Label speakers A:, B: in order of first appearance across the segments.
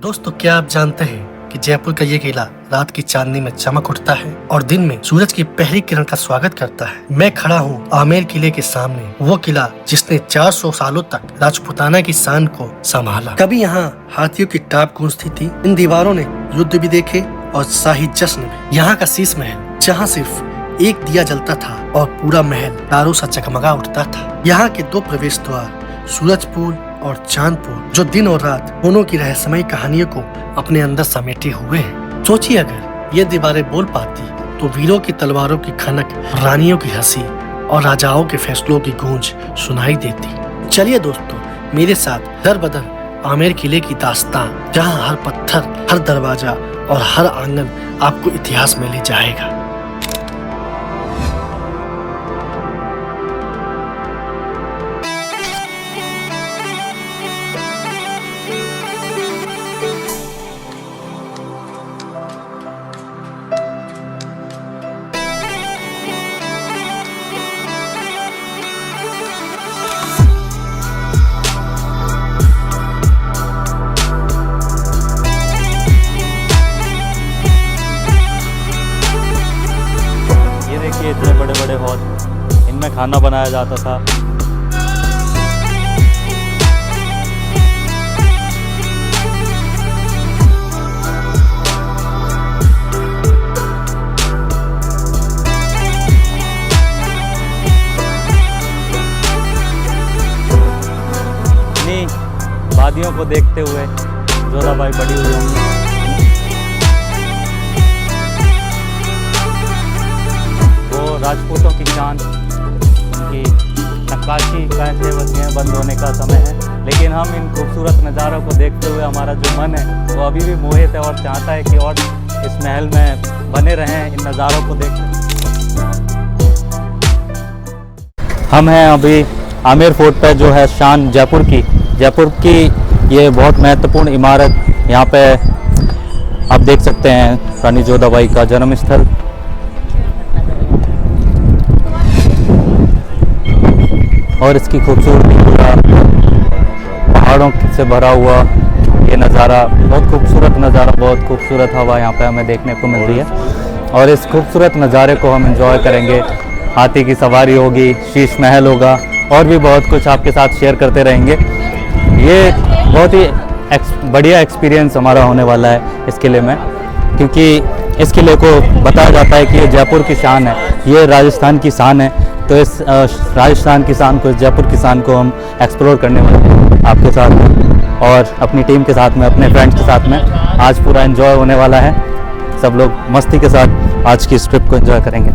A: दोस्तों, क्या आप जानते हैं कि जयपुर का ये किला रात की चांदनी में चमक उठता है और दिन में सूरज की पहली किरण का स्वागत करता है। मैं खड़ा हूँ आमेर किले के सामने, वो किला जिसने 400 सालों तक राजपूताना की शान को संभाला। कभी यहाँ हाथियों की टाप गूंजती थी। इन दीवारों ने युद्ध भी देखे और शाही जश्न भी। यहाँ का शीश महल, जहाँ सिर्फ एक दिया जलता था और पूरा महल तारों सा चकमगा उठता था। यहाँ के 2 प्रवेश द्वार, सूरजपुर और चांदपुर, जो दिन और रात दोनों की रहस्यमयी कहानियों को अपने अंदर समेटे हुए हैं। सोचिए, अगर ये दीवारें बोल पाती तो वीरों की तलवारों की खनक, रानियों की हंसी और राजाओं के फैसलों की गूंज सुनाई देती। चलिए दोस्तों, मेरे साथ दर बदर आमेर किले की दास्तां, जहाँ हर पत्थर, हर दरवाजा और हर आंगन आपको इतिहास में ले जाएगा।
B: इतने बड़े बड़े हॉल, इनमें खाना बनाया जाता था। इन्हीं वादियों को देखते हुए जोधाबाई बड़ी हुई होंगी। राजपूतों की शान, उनकी नक्काशी का बंद होने का समय है, लेकिन हम इन खूबसूरत नज़ारों को देखते हुए हमारा जो मन है वो अभी भी मोहित है और चाहता है कि और इस महल में बने रहें, इन नज़ारों को देखते। हम हैं अभी आमेर फोर्ट पे, जो है शान जयपुर की ये बहुत महत्वपूर्ण इमारत। यहाँ पे आप देख सकते हैं रानी जोधाबाई का जन्म स्थल। और इसकी खूबसूरती, पूरा पहाड़ों से भरा हुआ ये नज़ारा, बहुत खूबसूरत नज़ारा, बहुत खूबसूरत हवा यहाँ पे हमें देखने को मिल रही है। और इस खूबसूरत नज़ारे को हम एंजॉय करेंगे। हाथी की सवारी होगी, शीश महल होगा और भी बहुत कुछ आपके साथ शेयर करते रहेंगे। ये बहुत ही बढ़िया एक्सपीरियंस हमारा होने वाला है इस किले में, क्योंकि इस किले को बताया जाता है कि ये जयपुर की शान है, ये राजस्थान की शान है। तो इस राजस्थान की शान को, इस जयपुर की शान को हम एक्सप्लोर करने वाले हैं आपके साथ में और अपनी टीम के साथ में, अपने फ्रेंड्स के साथ में। आज पूरा एंजॉय होने वाला है, सब लोग मस्ती के साथ आज की इस ट्रिप को एंजॉय करेंगे।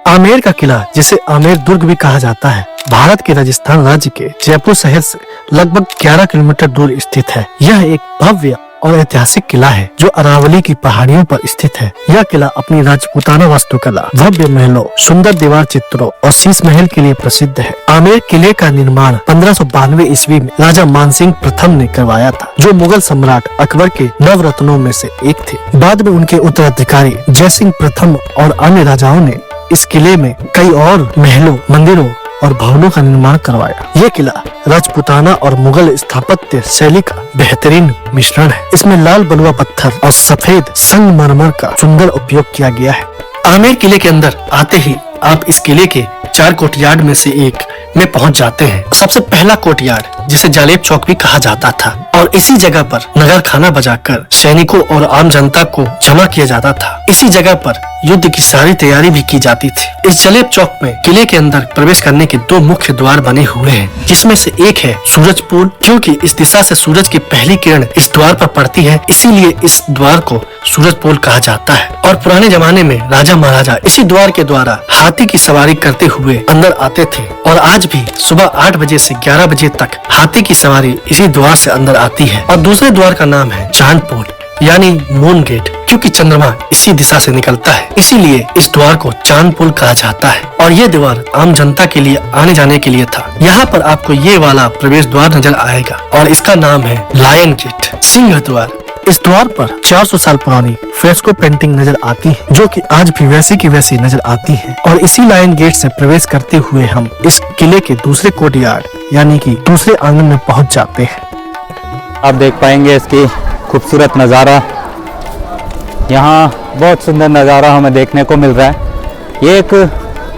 A: आमेर का किला, जिसे आमेर दुर्ग भी कहा जाता है, भारत के राजस्थान राज्य के जयपुर शहर से लगभग 11 किलोमीटर दूर स्थित है। यह एक भव्य और ऐतिहासिक किला है जो अरावली की पहाड़ियों पर स्थित है। यह किला अपनी राजपूताना वास्तुकला, भव्य महलों, सुंदर दीवार चित्रों और शीश महल के लिए प्रसिद्ध है। आमेर किले का निर्माण 1592 ईस्वी में राजा मानसिंह प्रथम ने करवाया था, जो मुगल सम्राट अकबर के नवरत्नों में से एक थे। बाद में उनके उत्तराधिकारी जयसिंह प्रथम और अन्य राजाओं ने इस किले में कई और महलों, मंदिरों और भवनों का निर्माण करवाया। ये किला राजपूताना और मुगल स्थापत्य शैली का बेहतरीन मिश्रण है। इसमें लाल बलुआ पत्थर और सफेद संगमरमर का सुंदर उपयोग किया गया है। आमेर किले के अंदर आते ही आप इस किले के 4 कोर्टयार्ड में से एक में पहुंच जाते हैं। सबसे पहला कोर्टयार्ड, जिसे जालेब चौक भी कहा जाता था, और इसी जगह पर नगर खाना बजाकर सैनिकों और आम जनता को जमा किया जाता था। इसी जगह पर युद्ध की सारी तैयारी भी की जाती थी। इस जलेब चौक में किले के अंदर प्रवेश करने के 2 मुख्य द्वार बने हुए हैं, जिसमें से एक है सूरजपुर, क्योंकि इस दिशा से सूरज की पहली किरण इस द्वार पर पड़ती है, इसीलिए इस द्वार को सूरजपुर कहा जाता है। और पुराने जमाने में राजा महाराजा इसी द्वार के द्वारा हाथी की सवारी करते हुए अंदर आते थे, और आज भी सुबह 8 बजे से 11 बजे तक हाथी की सवारी इसी द्वार से अंदर आती है। और दूसरे द्वार का नाम है चांदपुर, यानी मून गेट, क्योंकि चंद्रमा इसी दिशा से निकलता है, इसीलिए इस द्वार को चांदपुर कहा जाता है। और ये द्वार आम जनता के लिए आने जाने के लिए था। यहाँ पर आपको ये वाला प्रवेश द्वार नजर आएगा और इसका नाम है लायन गेट, सिंह द्वार। इस द्वार पर 400 साल पुरानी फ्रेस्को पेंटिंग नजर आती है, जो कि आज भी वैसी की वैसी नजर आती है। और इसी लायन गेट से प्रवेश करते हुए हम इस किले के दूसरे कोर्टयार्ड यानी कि दूसरे आंगन में पहुंच जाते हैं।
B: आप देख पाएंगे इसकी खूबसूरत नज़ारा। यहाँ बहुत सुंदर नज़ारा हमें देखने को मिल रहा है। ये एक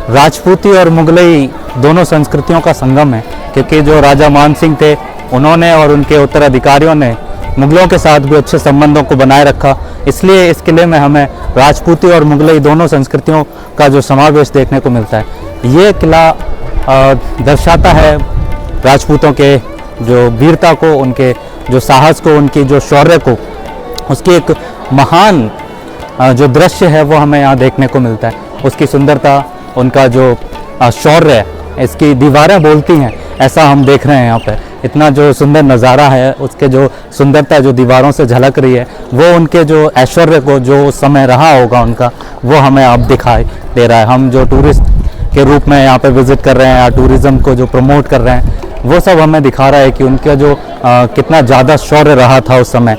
B: राजपूती और मुगलई दोनों संस्कृतियों का संगम है, क्योंकि जो राजा मान सिंह थे उन्होंने और उनके उत्तराधिकारियों ने मुगलों के साथ भी अच्छे संबंधों को बनाए रखा। इसलिए इस किले में हमें राजपूती और मुगलई दोनों संस्कृतियों का जो समावेश देखने को मिलता है। ये किला दर्शाता है राजपूतों के जो वीरता को, उनके जो साहस को, उनकी जो शौर्य को। उसकी एक महान जो दृश्य है वो हमें यहाँ देखने को मिलता है। उसकी सुंदरता, उनका जो शौर्य है, इसकी दीवारें बोलती हैं, ऐसा हम देख रहे हैं यहाँ पे। इतना जो सुंदर नज़ारा है, उसके जो सुंदरता जो दीवारों से झलक रही है, वो उनके जो ऐश्वर्य को, जो उस समय रहा होगा उनका, वो हमें अब दिखाई दे रहा है। हम जो टूरिस्ट के रूप में यहाँ पे विज़िट कर रहे हैं या टूरिज़्म को जो प्रमोट कर रहे हैं, वो सब हमें दिखा रहा है कि उनका जो कितना ज़्यादा शौर्य रहा था उस समय।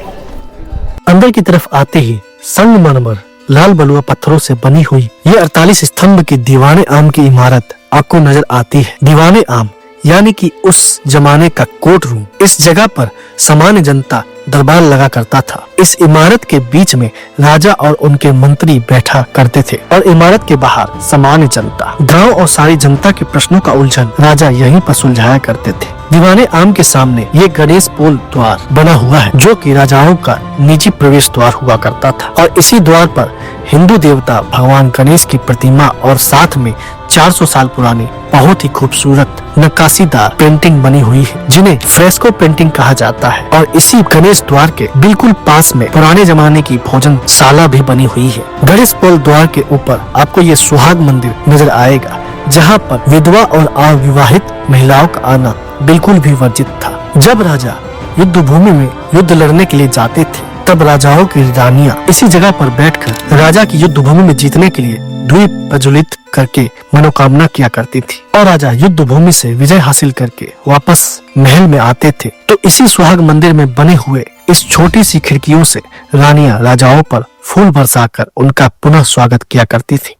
A: अंदर की तरफ आते ही संगमरमर लाल बलुआ पत्थरों से बनी हुई ये 48 स्तंभ की दीवाने आम की इमारत आपको नजर आती है। दीवाने आम यानी कि उस जमाने का कोर्ट रूम। इस जगह पर सामान्य जनता दरबार लगा करता था। इस इमारत के बीच में राजा और उनके मंत्री बैठा करते थे और इमारत के बाहर सामान्य जनता, गांव और सारी जनता के प्रश्नों का उलझन राजा यहीं पर सुलझाया करते थे। दीवाने आम के सामने ये गणेश पोल द्वार बना हुआ है, जो कि राजाओं का निजी प्रवेश द्वार हुआ करता था। और इसी द्वार पर हिंदू देवता भगवान गणेश की प्रतिमा और साथ में 400 साल पुरानी बहुत ही खूबसूरत नक्काशीदार पेंटिंग बनी हुई है, जिन्हें फ्रेस्को पेंटिंग कहा जाता है। और इसी गणेश द्वार के बिल्कुल पास में पुराने जमाने की भोजनशाला भी बनी हुई है। गणेश पोल द्वार के ऊपर आपको ये सुहाग मंदिर नजर आएगा, जहाँ पर विधवा और अविवाहित महिलाओं का आना बिल्कुल भी वर्जित था। जब राजा युद्ध भूमि में युद्ध लड़ने के लिए जाते थे, तब राजाओं की रानियां इसी जगह पर बैठकर राजा की युद्ध भूमि में जीतने के लिए द्वीप प्रज्वलित करके मनोकामना किया करती थी। और राजा युद्ध भूमि से विजय हासिल करके वापस महल में आते थे, तो इसी सुहाग मंदिर में बने हुए इस छोटी सी खिड़कियों से रानियां राजाओं पर फूल बरसाकर उनका पुनः स्वागत किया करती थी।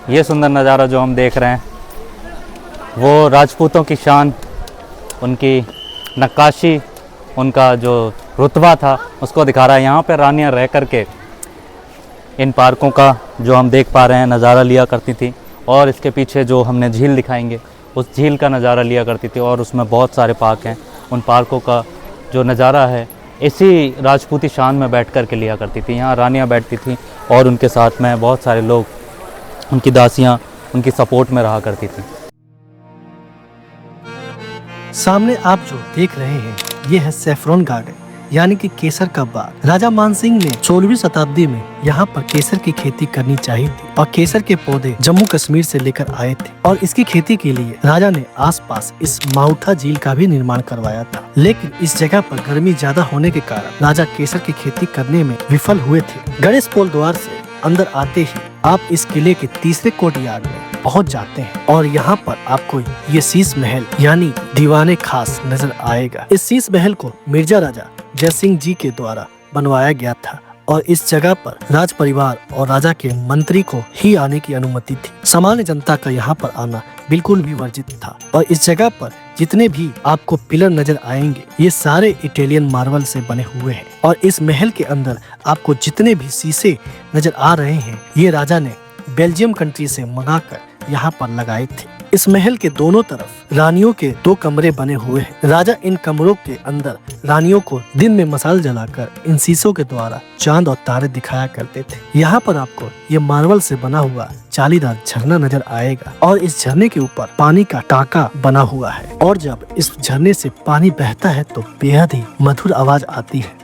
B: ये सुंदर नज़ारा जो हम देख रहे हैं, वो राजपूतों की शान, उनकी नक्काशी, उनका जो रुतबा था, उसको दिखा रहा है। यहाँ पे रानियाँ रह करके इन पार्कों का जो हम देख पा रहे हैं नज़ारा लिया करती थी। और इसके पीछे जो हमने झील दिखाएंगे, उस झील का नज़ारा लिया करती थी। और उसमें बहुत सारे पार्क हैं। उन पार्कों का जो नज़ारा है, इसी राजपूती शान में बैठ कर के लिया करती थी। यहाँ रानियाँ बैठती थीं और उनके साथ में बहुत सारे लोग, उनकी दासियाँ, उनकी सपोर्ट में रहा करती थी।
A: सामने आप जो देख रहे हैं, ये है सैफरॉन गार्डन यानी कि केसर का बाग। राजा मानसिंह ने 16वीं शताब्दी में यहाँ पर केसर की खेती करनी चाहिए थी और केसर के पौधे जम्मू कश्मीर से लेकर आए थे। और इसकी खेती के लिए राजा ने आसपास इस माउठा झील का भी निर्माण करवाया था। लेकिन इस जगह पर गर्मी ज्यादा होने के कारण राजा केसर की खेती करने में विफल हुए थे। गणेश पोल द्वार से अंदर आते ही आप इस किले के तीसरे कोर्टयार्ड में पहुंच जाते हैं और यहाँ पर आपको ये शीश महल यानी दीवाने खास नजर आएगा। इस शीश महल को मिर्जा राजा जय सिंह जी के द्वारा बनवाया गया था और इस जगह पर राज परिवार और राजा के मंत्री को ही आने की अनुमति थी। सामान्य जनता का यहाँ पर आना बिल्कुल भी वर्जित था। और इस जगह पर जितने भी आपको पिलर नजर आएंगे, ये सारे इटालियन मार्बल से बने हुए हैं। और इस महल के अंदर आपको जितने भी शीशे नजर आ रहे हैं, ये राजा ने बेल्जियम कंट्री से मंगाकर यहाँ पर लगाए थे। इस महल के दोनों तरफ रानियों के 2 कमरे बने हुए हैं। राजा इन कमरों के अंदर रानियों को दिन में मसाल जलाकर इन शीशों के द्वारा चांद और तारे दिखाया करते थे। यहाँ पर आपको ये मार्बल से बना हुआ जालीदार झरना नजर आएगा और इस झरने के ऊपर पानी का टाका बना हुआ है। और जब इस झरने से पानी बहता है तो बेहद ही मधुर आवाज आती है।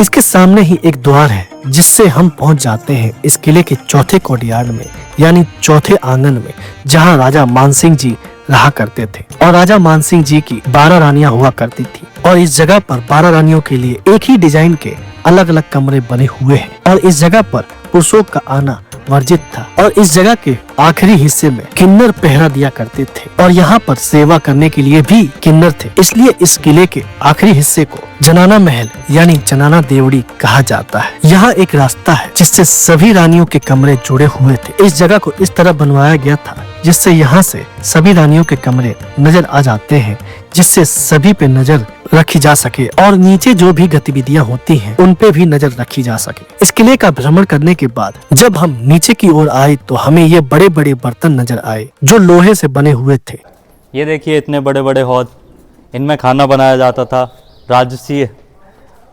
A: इसके सामने ही एक द्वार है, जिससे हम पहुंच जाते हैं इस किले के चौथे कोर्टयार्ड में यानी चौथे आंगन में, जहां राजा मानसिंह जी रहा करते थे। और राजा मानसिंह जी की 12 रानियां हुआ करती थी और इस जगह पर 12 रानियों के लिए एक ही डिजाइन के अलग अलग कमरे बने हुए हैं। और इस जगह पर पुरुषों का आना वर्जित था और इस जगह के आखिरी हिस्से में किन्नर पहरा दिया करते थे और यहाँ पर सेवा करने के लिए भी किन्नर थे। इसलिए इस किले के आखिरी हिस्से को जनाना महल यानी जनाना देवड़ी कहा जाता है। यहाँ एक रास्ता है जिससे सभी रानियों के कमरे जुड़े हुए थे। इस जगह को इस तरह बनवाया गया था जिससे यहाँ से सभी रानियों के कमरे नजर आ जाते हैं, जिससे सभी पे नजर रखी जा सके और नीचे जो भी गतिविधियां होती हैं उन पे भी नजर रखी जा सके। इस किले का भ्रमण करने के बाद जब हम नीचे की ओर आए तो हमें ये बड़े बड़े बर्तन नजर आए जो लोहे से बने हुए थे।
B: ये देखिए इतने बड़े बड़े हौद, इनमें खाना बनाया जाता था। राजसीय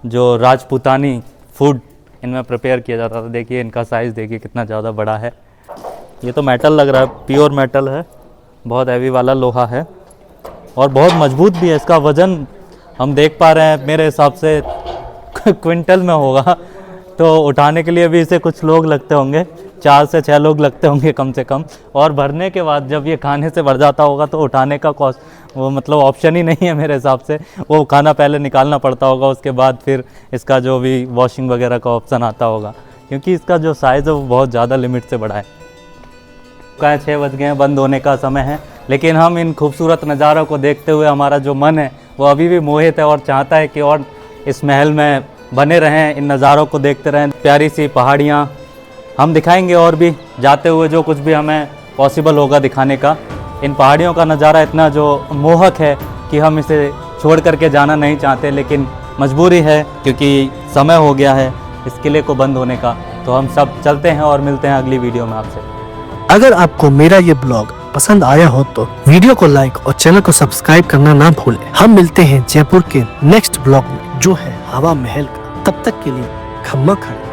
B: जो राजपूतानी फूड इनमें प्रिपेयर किया जाता था। देखिए इनका साइज़ देखिए कितना ज़्यादा बड़ा है। ये तो मेटल लग रहा है, प्योर मेटल है, बहुत हैवी वाला लोहा है और बहुत मजबूत भी है। इसका वज़न हम देख पा रहे हैं मेरे हिसाब से क्विंटल में होगा, तो उठाने के लिए भी इसे कुछ लोग लगते होंगे, 4 से 6 लोग लगते होंगे कम से कम। और भरने के बाद जब ये खाने से भर जाता होगा तो उठाने का कॉस्ट वो मतलब ऑप्शन ही नहीं है मेरे हिसाब से। वो खाना पहले निकालना पड़ता होगा, उसके बाद फिर इसका जो भी वॉशिंग वगैरह का ऑप्शन आता होगा, क्योंकि इसका जो साइज़ है वो बहुत ज़्यादा लिमिट से बड़ा है। 6 बज गए हैं, बंद होने का समय है, लेकिन हम इन खूबसूरत नज़ारों को देखते हुए हमारा जो मन है वो अभी भी मोहित है और चाहता है कि और इस महल में बने रहें, इन नज़ारों को देखते रहें। प्यारी सी पहाड़ियाँ हम दिखाएंगे और भी जाते हुए जो कुछ भी हमें पॉसिबल होगा दिखाने का। इन पहाड़ियों का नज़ारा इतना जो मोहक है कि हम इसे छोड़ करके जाना नहीं चाहते, लेकिन मजबूरी है क्योंकि समय हो गया है इस किले को बंद होने का। तो हम सब चलते हैं और मिलते हैं अगली वीडियो में आपसे।
A: अगर आपको मेरा ये ब्लॉग पसंद आया हो तो वीडियो को लाइक और चैनल को सब्सक्राइब करना ना भूलें। हम मिलते हैं जयपुर के नेक्स्ट ब्लॉग में जो है हवा महल का। तब तक के लिए खम्मा खड़े।